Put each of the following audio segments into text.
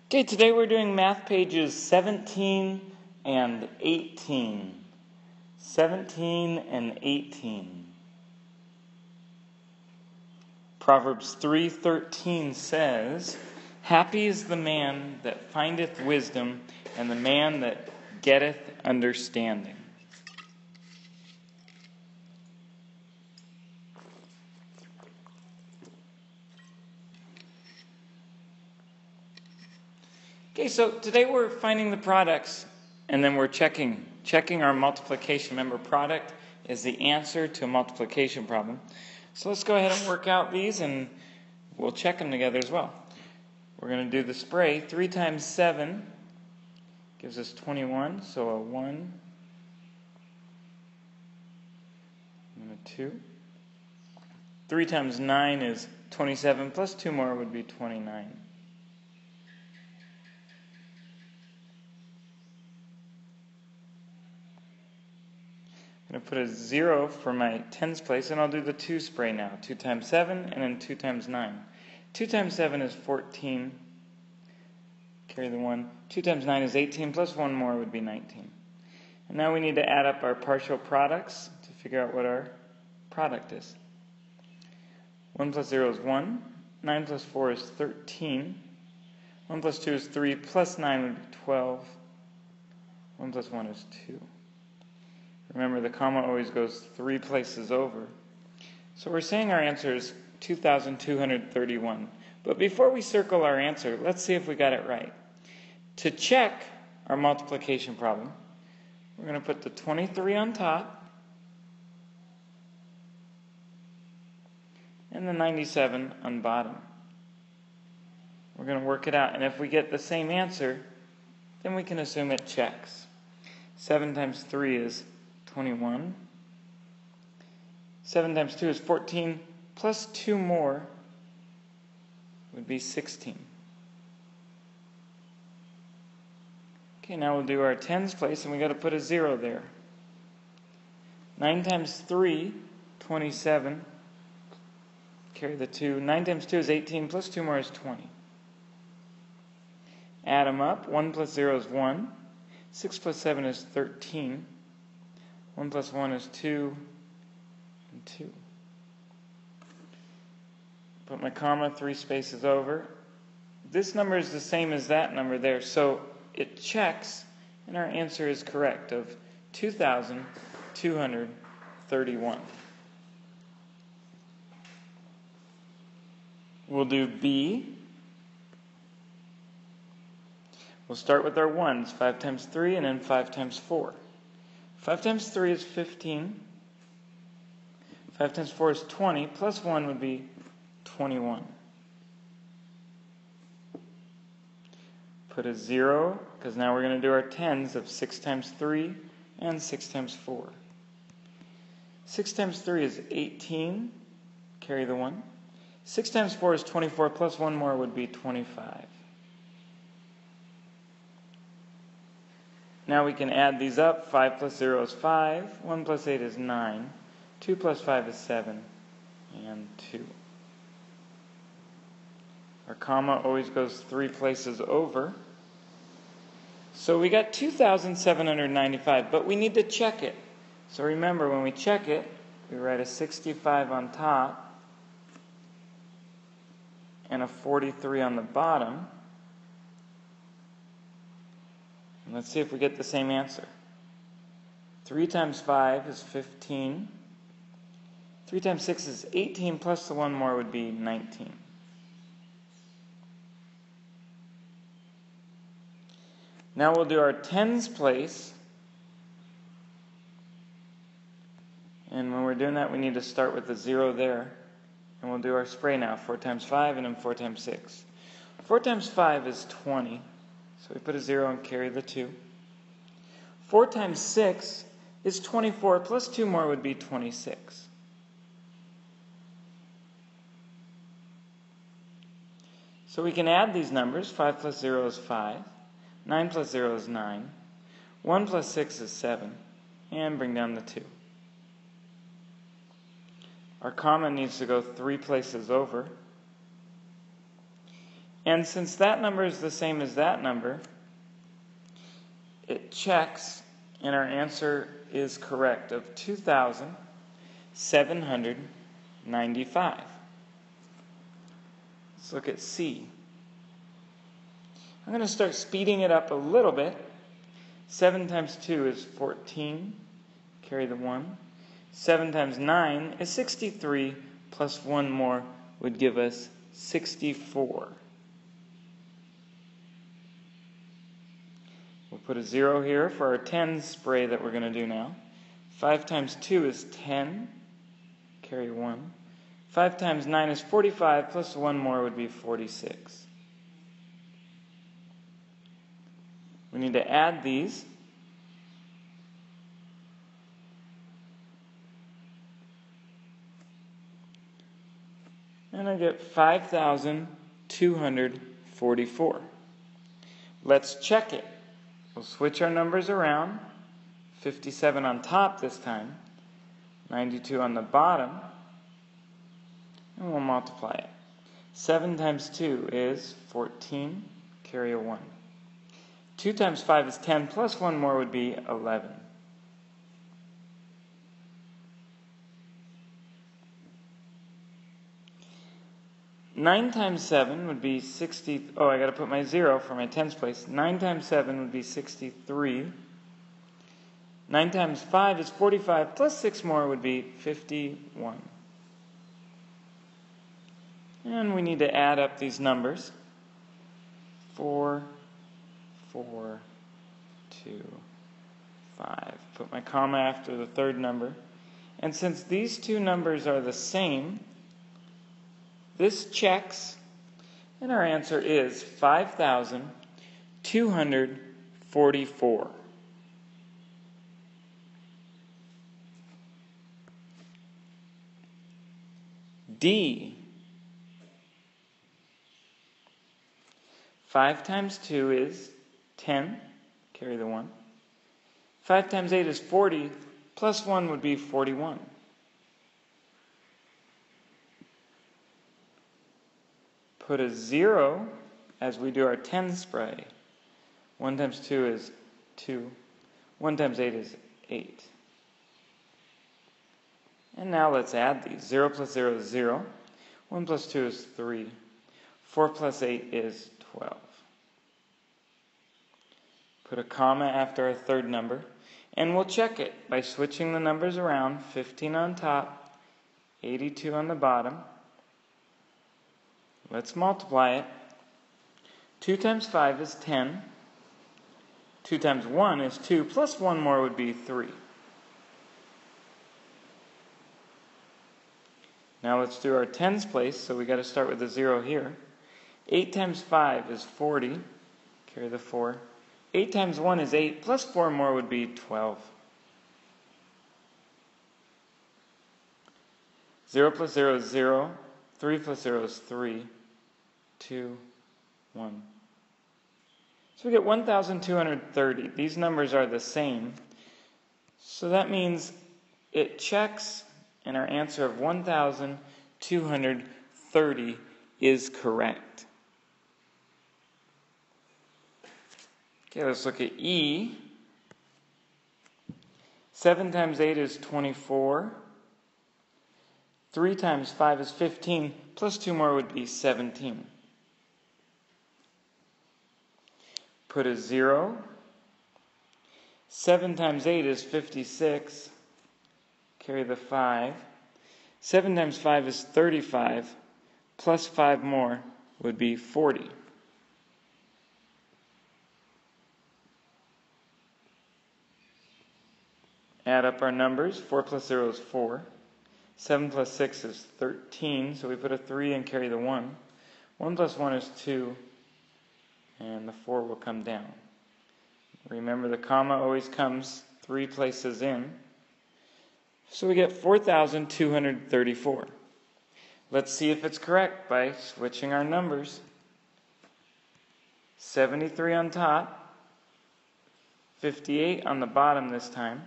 Okay, today we're doing math pages 17 and 18. 17 and 18. Proverbs 3:13 says, "Happy is the man that findeth wisdom, and the man that getteth understanding." Okay, so today we're finding the products, and then we're checking our multiplication. Remember, product is the answer to a multiplication problem. So let's go ahead and work out these, and we'll check them together as well. We're going to do the spray. 3 times 7 gives us 21, so a 1 and a 2. 3 times 9 is 27, plus 2 more would be 29. I'm going to put a 0 for my tens place, and I'll do the 2 spray now. 2 times 7, and then 2 times 9. 2 times 7 is 14. Carry the 1. 2 times 9 is 18, plus 1 more would be 19. And now we need to add up our partial products to figure out what our product is. 1 plus 0 is 1. 9 plus 4 is 13. 1 plus 2 is 3, plus 9 would be 12. 1 plus 1 is 2. Remember, the comma always goes 3 places over. So we're saying our answer is 2,231. But before we circle our answer, let's see if we got it right. To check our multiplication problem, we're going to put the 23 on top and the 97 on bottom. We're going to work it out, and if we get the same answer, then we can assume it checks. 7 times 3 is 21. 7 times 2 is 14, plus 2 more would be 16. Okay, now we'll do our tens place, and we got to put a 0 there. 9 times 3, 27. Carry the 2. 9 times 2 is 18, plus 2 more is 20. Add them up. 1 plus 0 is 1. 6 plus 7 is 13. 1 plus 1 is 2, and 2. Put my comma 3 spaces over. This number is the same as that number there, so it checks, and our answer is correct, of 2,231. We'll do B. We'll start with our ones, 5 times 3, and then 5 times 4. 5 times 3 is 15. 5 times 4 is 20. Plus 1 would be 21. Put a 0, because now we're going to do our tens of 6 times 3 and 6 times 4. 6 times 3 is 18. Carry the 1. 6 times 4 is 24. Plus 1 more would be 25. Now we can add these up. 5 plus 0 is 5. 1 plus 8 is 9. 2 plus 5 is 7. And 2. Our comma always goes 3 places over. So we got 2,795, but we need to check it. So remember, when we check it, we write a 65 on top and a 43 on the bottom. And let's see if we get the same answer. 3 times 5 is 15. 3 times 6 is 18, plus the 1 more would be 19. Now we'll do our tens place. And when we're doing that, we need to start with the 0 there. And we'll do our spray now. 4 times 5 and then 4 times 6. 4 times 5 is 20. So we put a 0 and carry the 2. 4 times 6 is 24, plus 2 more would be 26. So we can add these numbers. 5 plus 0 is 5. 9 plus 0 is 9. 1 plus 6 is 7. And bring down the 2. Our comma needs to go 3 places over. And since that number is the same as that number, it checks, and our answer is correct of 2,795. Let's look at C. I'm going to start speeding it up a little bit. 7 times 2 is 14. Carry the 1. 7 times 9 is 63, plus 1 more would give us 64. We'll put a 0 here for our tens spray that we're going to do now. 5 times 2 is 10. Carry 1. 5 times 9 is 45, plus 1 more would be 46. We need to add these. And I get 5,244. Let's check it. We'll switch our numbers around. 57 on top this time. 92 on the bottom. And we'll multiply it. 7 times 2 is 14. Carry a 1. 2 times 5 is 10, plus 1 more would be 11. Nine times 7 would be 60. Oh, I got to put my 0 for my tens place. 9 times 7 would be 63. 9 times 5 is 45, plus 6 more would be 51. And we need to add up these numbers. 4, 4, 2, 5. Put my comma after the third number. And since these two numbers are the same, this checks, and our answer is 5,244. D. 5 times 2 is 10. Carry the 1. 5 times 8 is 40. Plus 1 would be 41. Put a 0 as we do our 10 spray. 1 times 2 is 2. 1 times 8 is 8. And now let's add these. 0 plus 0 is 0. 1 plus 2 is 3. 4 plus 8 is 12. Put a comma after our third number. And we'll check it by switching the numbers around. 15 on top, 82 on the bottom. Let's multiply it. 2 times 5 is 10. 2 times 1 is 2, plus 1 more would be 3. Now let's do our tens place, so we got to start with a 0 here. 8 times 5 is 40. Carry the 4. 8 times 1 is 8, plus 4 more would be 12. 0 plus 0 is 0. 3 plus 0 is 3. 2, 1. So we get 1,230. These numbers are the same. So that means it checks, and our answer of 1,230 is correct. Okay, let's look at E. 7 times 8 is 24. 3 times 5 is 15, plus 2 more would be 17. Put a 0. 7 times 8 is 56. Carry the 5. 7 times 5 is 35, plus 5 more would be 40. Add up our numbers. 4 plus 0 is 4. 7 plus 6 is 13, so we put a 3 and carry the 1. 1 plus 1 is 2, and the 4 will come down. Remember, the comma always comes 3 places in. So we get 4,234. Let's see if it's correct by switching our numbers. 73 on top, 58 on the bottom this time.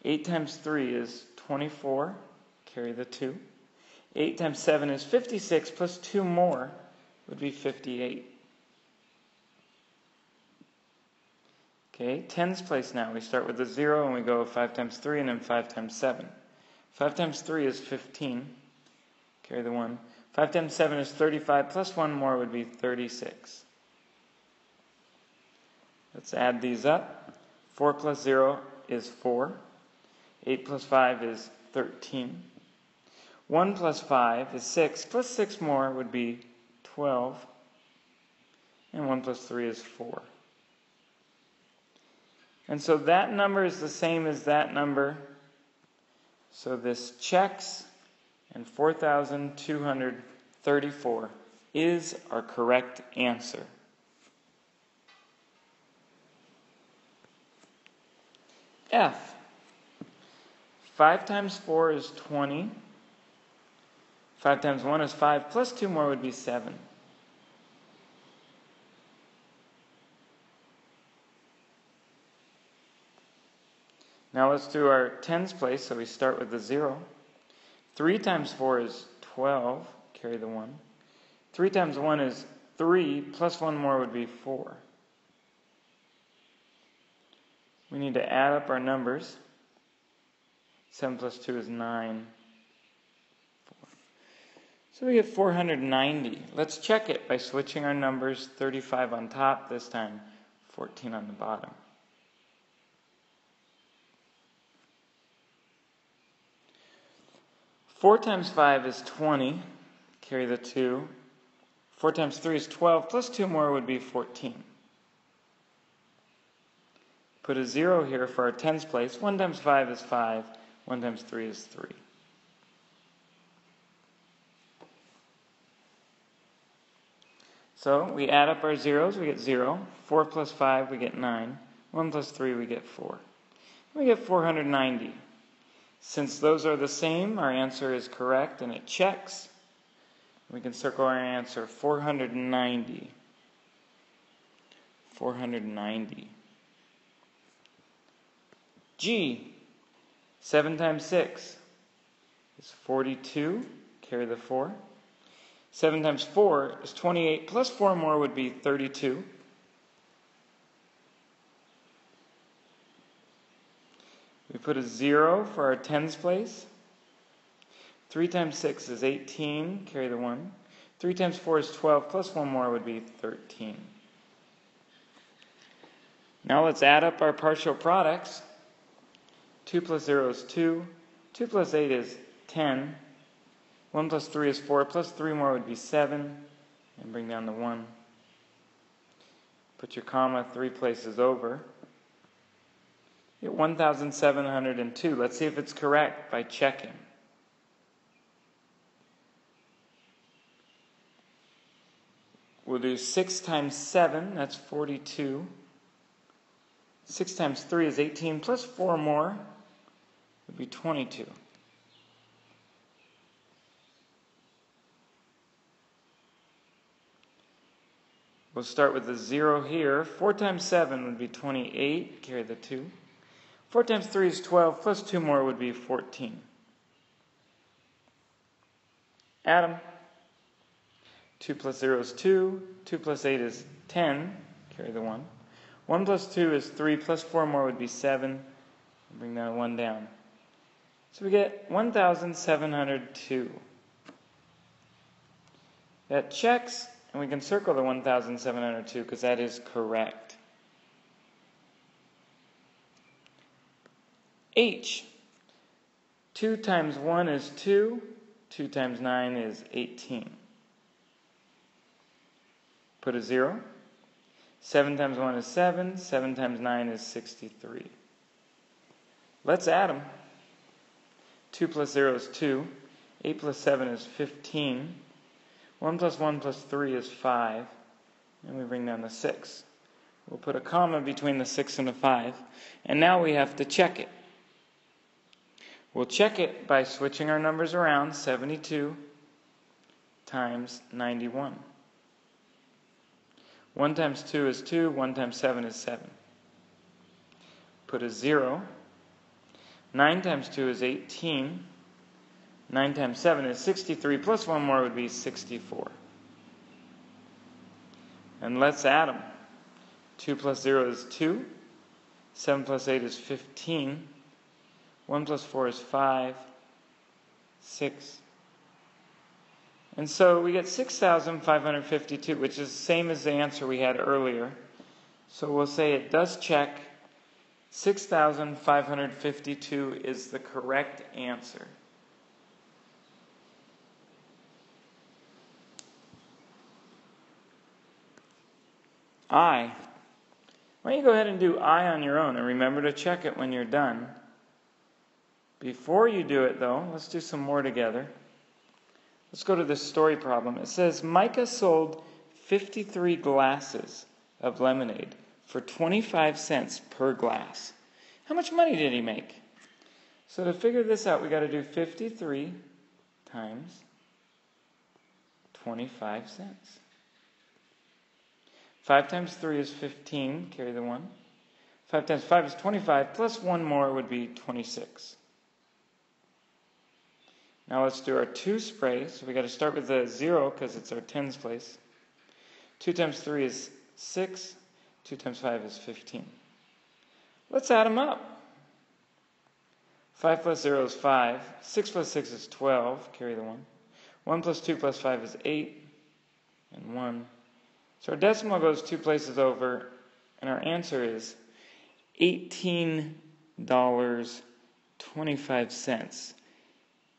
8 times 3 is 24. Carry the 2. 8 times 7 is 56, plus 2 more would be 58. Okay, tens place now. We start with a 0 and we go 5 times 3 and then 5 times 7. 5 times 3 is 15. Carry the 1. 5 times 7 is 35, plus 1 more would be 36. Let's add these up. 4 plus 0 is 4. 8 plus 5 is 13. 1 plus 5 is 6, plus 6 more would be 12. And 1 plus 3 is 4. And so that number is the same as that number. So this checks, and 4,234 is our correct answer. F. 5 times 4 is 20. 5 times 1 is 5, plus 2 more would be 7. Now let's do our tens place, so we start with the 0. 3 times 4 is 12, carry the 1. 3 times 1 is 3, plus 1 more would be 4. We need to add up our numbers. 7 plus 2 is 9. 4. So we get 490. Let's check it by switching our numbers. 35 on top, this time 14 on the bottom. 4 times 5 is 20. Carry the 2. 4 times 3 is 12, plus 2 more would be 14. Put a 0 here for our tens place. 1 times 5 is 5. 1 times 3 is 3. So we add up our zeros, we get 0. 4 plus 5, we get 9. 1 plus 3, we get 4. We get 490. Since those are the same, our answer is correct and it checks. We can circle our answer, 490. 490. G. 7 times 6 is 42. Carry the 4. 7 times 4 is 28, plus 4 more would be 32. We put a 0 for our tens place. 3 times 6 is 18. Carry the 1. 3 times 4 is 12, plus 1 more would be 13. Now let's add up our partial products. 2 plus 0 is 2. 2 plus 8 is 10. 1 plus 3 is 4, plus 3 more would be 7. And bring down the 1. Put your comma 3 places over. You get 1,702. Let's see if it's correct by checking. We'll do 6 times 7, that's 42. 6 times 3 is 18, plus 4 more would be 22. We'll start with the 0 here. 4 times 7 would be 28, carry the 2. 4 times 3 is 12, plus 2 more would be 14. Add them. 2 plus 0 is 2. 2 plus 8 is 10. Carry the 1. 1 plus 2 is 3, plus 4 more would be 7. Bring that 1 down. So we get 1,702. That checks, and we can circle the 1,702 because that is correct. H. 2 times 1 is 2. 2 times 9 is 18. Put a 0. 7 times 1 is 7. 7 times 9 is 63. Let's add them. 2 plus 0 is 2. 8 plus 7 is 15. 1 plus 1 plus 3 is 5. And we bring down the 6. We'll put a comma between the 6 and the 5. And now we have to check it. We'll check it by switching our numbers around. 72 times 91. 1 times 2 is 2. 1 times 7 is 7. Put a 0. 9 times 2 is 18. 9 times 7 is 63, plus 1 more would be 64. And let's add them. 2 plus 0 is 2. 7 plus 8 is 15. 1 plus 4 is 5. 6. And so we get 6,552, which is the same as the answer we had earlier. So we'll say it does check. 6,552 is the correct answer. I. Why don't you go ahead and do I on your own, and remember to check it when you're done. Before you do it, though, let's do some more together. Let's go to this story problem. It says, Micah sold 53 glasses of lemonade for 25 cents per glass. How much money did he make? So to figure this out, we got to do 53 times 25 cents. 5 times 3 is 15, carry the 1. 5 times 5 is 25, plus 1 more would be 26. Now let's do our 2 spray. So we got to start with the 0 because it's our tens place. 2 times 3 is 6. 2 times 5 is 15. Let's add them up. 5 plus 0 is 5. 6 plus 6 is 12. Carry the 1. 1 plus 2 plus 5 is 8. And 1. So our decimal goes 2 places over. And our answer is $18.25.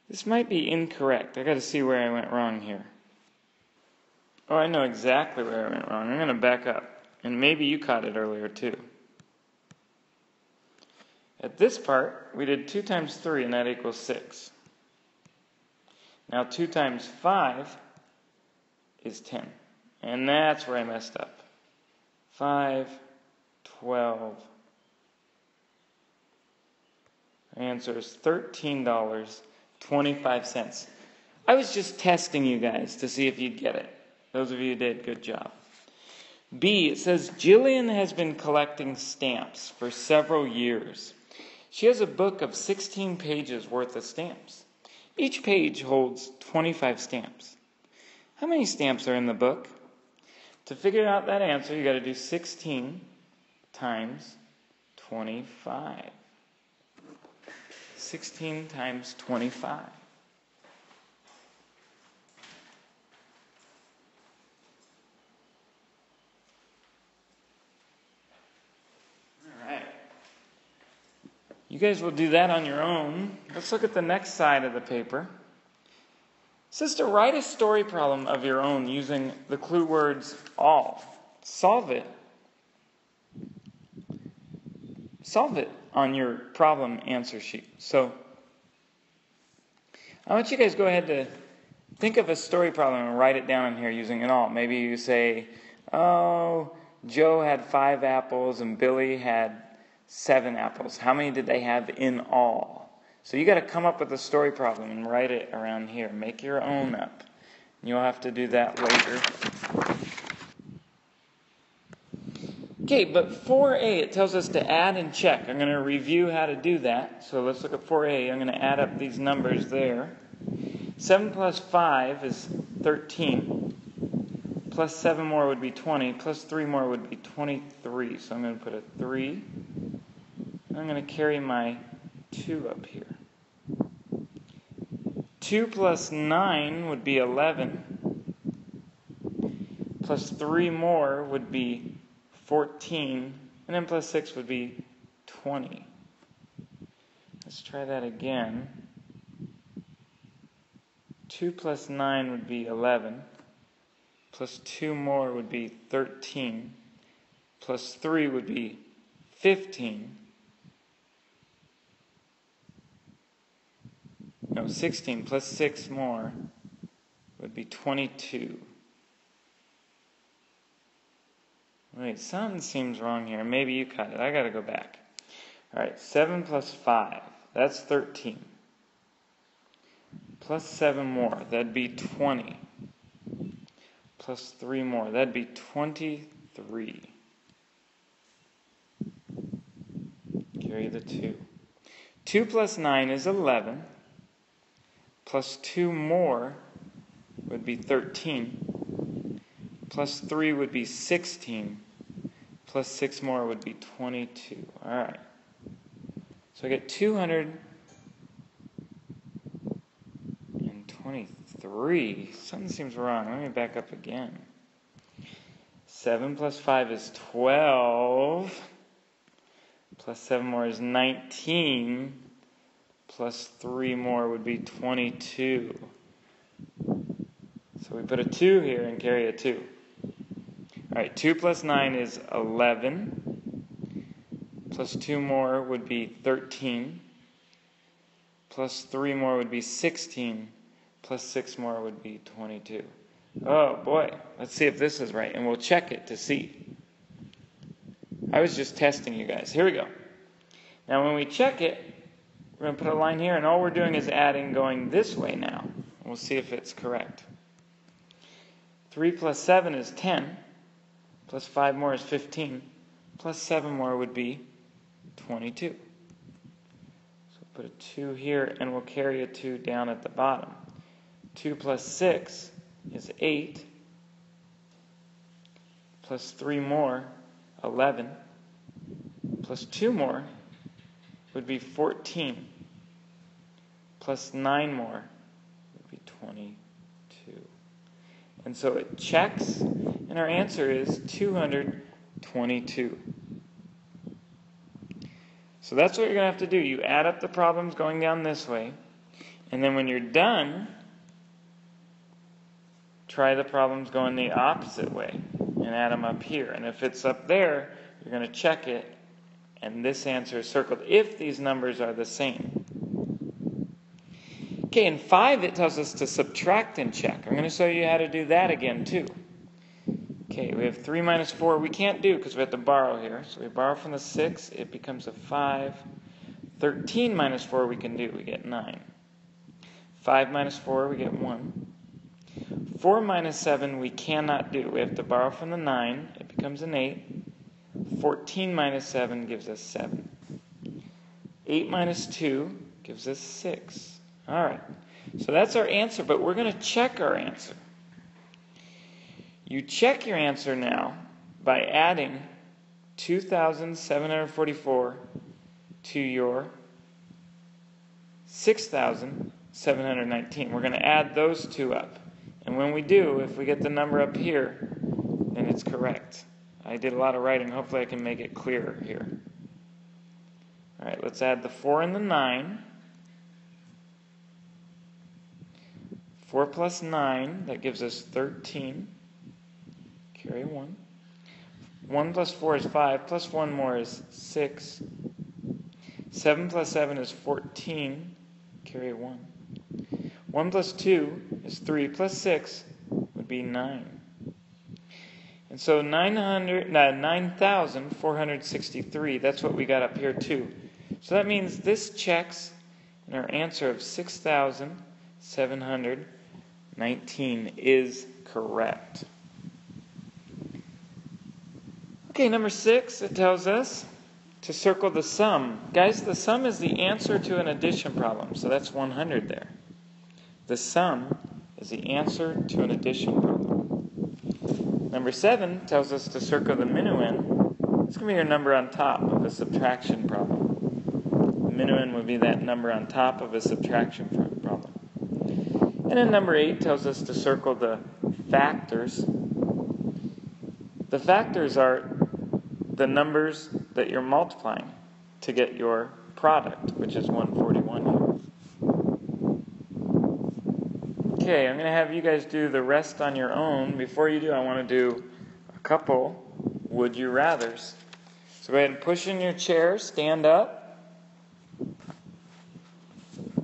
This might be incorrect. I got to see where I went wrong here. Oh, I know exactly where I went wrong. I'm going to back up. And maybe you caught it earlier too. At this part, we did 2 times 3, and that equals 6. Now 2 times 5 is 10. And that's where I messed up. 5, 12. The answer is $13.25. I was just testing you guys to see if you'd get it. Those of you who did, good job. B, it says, Jillian has been collecting stamps for several years. She has a book of 16 pages worth of stamps. Each page holds 25 stamps. How many stamps are in the book? To figure out that answer, you got to do 16 times 25. 16 times 25. All right. You guys will do that on your own. Let's look at the next side of the paper. It says to write a story problem of your own using the clue words all. Solve it on your problem answer sheet. So I want you guys to go ahead to think of a story problem and write it down in here using an all. Maybe you say, oh, Joe had 5 apples and Billy had 7 apples. How many did they have in all? So you got to come up with a story problem and write it around here. Make your own up. You'll have to do that later. Okay, but 4A, it tells us to add and check. I'm going to review how to do that. So let's look at 4A. I'm going to add up these numbers there. 7 plus 5 is 13. Plus 7 more would be 20. Plus 3 more would be 23. So I'm going to put a 3. I'm going to carry my 2 up here. 2 plus 9 would be 11. Plus 3 more would be 14. And then plus 6 would be 20. Let's try that again. 2 plus 9 would be 11. Plus 2 more would be 13. Plus 3 would be 15. No, 16 plus 6 more would be 22. Wait, something seems wrong here. Maybe you caught it. I got to go back. All right, 7 plus 5, that's 13. Plus 7 more, that'd be 20. Plus 3 more, that'd be 23. Carry the 2. 2 plus 9 is 11. plus 2 more would be 13, plus 3 would be 16, plus 6 more would be 22. All right. So I get 223. Something seems wrong. Let me back up again. 7 plus 5 is 12. Plus 7 more is 19. Plus 3 more would be 22. So we put a 2 here and carry a 2. All right, 2 plus 9 is 11. Plus 2 more would be 13. Plus 3 more would be 16. Plus 6 more would be 22. Oh boy, let's see if this is right, and we'll check it to see. I was just testing you guys. Here we go. Now when we check it, we're going to put a line here, and all we're doing is adding going this way now. We'll see if it's correct. 3 plus 7 is 10. Plus 5 more is 15. Plus 7 more would be 22. So we'll put a 2 here, and we'll carry a 2 down at the bottom. 2 plus 6 is 8. Plus 3 more, 11. Plus 2 more would be 14. Plus 9 more would be 22. And so it checks, and our answer is 222. So that's what you're going to have to do. You add up the problems going down this way, and then when you're done, try the problems going the opposite way and add them up here. And if it's up there, you're going to check it, and this answer is circled if these numbers are the same. Okay, in 5 it tells us to subtract and check. I'm going to show you how to do that again too. Okay, we have 3 minus 4. We can't do because we have to borrow here. So we borrow from the 6. It becomes a 5. 13 minus 4 we can do. We get 9. 5 minus 4 we get 1. 4 minus 7 we cannot do. We have to borrow from the 9. It becomes an 8. 14 minus 7 gives us 7. 8 minus 2 gives us 6. All right. So that's our answer, but we're going to check our answer. You check your answer now by adding 2,744 to your 6,719. We're going to add those two up. And when we do, if we get the number up here, then it's correct. I did a lot of writing. Hopefully I can make it clearer here. All right, let's add the 4 and the 9. 4 plus 9, that gives us 13. Carry 1. 1 plus 4 is 5. Plus 1 more is 6. 7 plus 7 is 14. Carry 1. 1 plus 2 is 3. Plus 6 would be 9. And so 9,463, that's what we got up here too. So that means this checks in our answer of 6,719 is correct. Okay, number 6, it tells us to circle the sum. Guys, the sum is the answer to an addition problem, so that's 100 there. The sum is the answer to an addition problem. Number 7 tells us to circle the minuend. It's going to be your number on top of a subtraction problem. The minuend would be that number on top of a subtraction problem. And then number 8 tells us to circle the factors. The factors are the numbers that you're multiplying to get your product, which is 141 here. Okay, I'm going to have you guys do the rest on your own. Before you do, I want to do a couple would you rathers. So go ahead and push in your chair, stand up.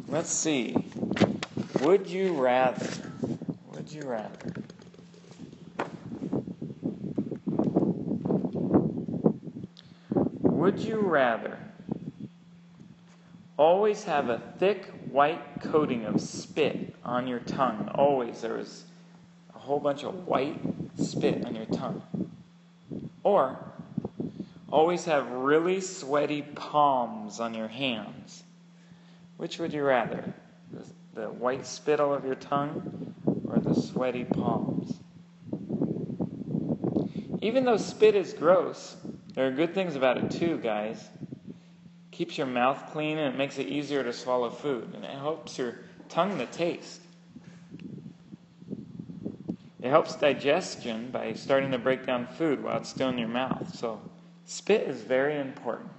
Let's see. Would you rather? Would you rather? Would you rather always have a thick white coating of spit on your tongue? Always there was a whole bunch of white spit on your tongue. Or always have really sweaty palms on your hands. Which would you rather? the white spittle of your tongue or the sweaty palms. Even though spit is gross, there are good things about it too, guys. Keeps your mouth clean and it makes it easier to swallow food. And it helps your tongue to taste. It helps digestion by starting to break down food while it's still in your mouth. So spit is very important.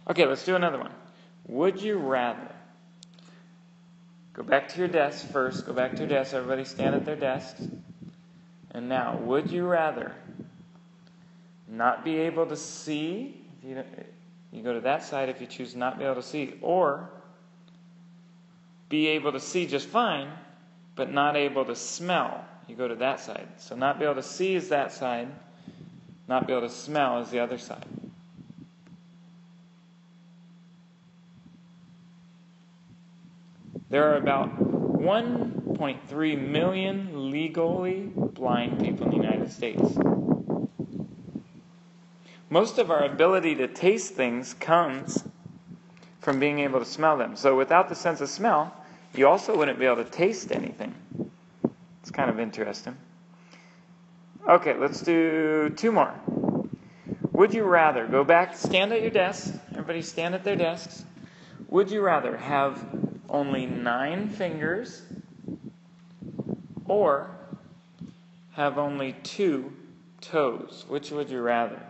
Okay, let's do another one. Would you rather? Go back to your desk first. Go back to your desk. Everybody stand at their desks. And now, would you rather not be able to see? You go to that side if you choose not be able to see. Or be able to see just fine, but not able to smell. You go to that side. So not be able to see is that side. Not be able to smell is the other side. There are about 1.3 million legally blind people in the United States. Most of our ability to taste things comes from being able to smell them. So without the sense of smell, you also wouldn't be able to taste anything. It's kind of interesting. Okay, let's do two more. Would you rather, go back, stand at your desk. Everybody stand at their desks. Would you rather have only 9 fingers or have only 2 toes? Which would you rather?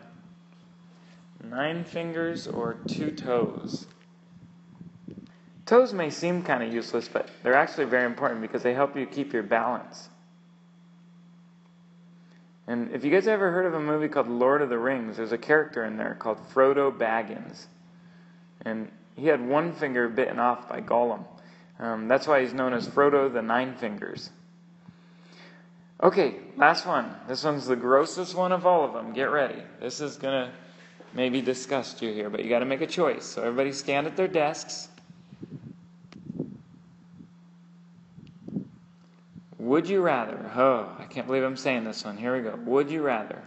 9 fingers or 2 toes? Toes may seem kind of useless, but they're actually very important because they help you keep your balance. And if you guys ever heard of a movie called Lord of the Rings, there's a character in there called Frodo Baggins. And he had 1 finger bitten off by Gollum. That's why he's known as Frodo the Nine Fingers. Okay, last one. This one's the grossest one of all of them. Get ready. This is going to maybe disgust you here, but you got to make a choice. So everybody stand at their desks. Would you rather, I can't believe I'm saying this one. Here we go. Would you rather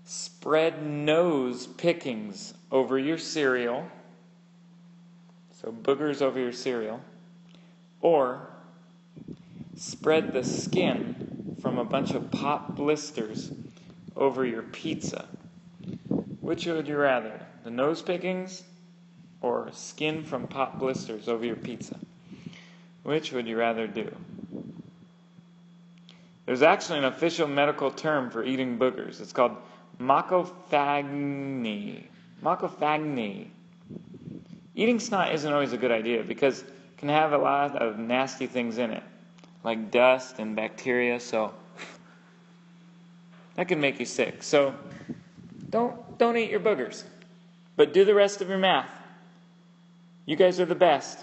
spread nose pickings over your cereal, so boogers over your cereal, or spread the skin from a bunch of pop blisters over your pizza? Which would you rather, the nose pickings or skin from pop blisters over your pizza? Which would you rather do? There's actually an official medical term for eating boogers. It's called macrophagny. Macrophagny. Eating snot isn't always a good idea because it can have a lot of nasty things in it, like dust and bacteria, so that can make you sick. So don't eat your boogers, but do the rest of your math. You guys are the best.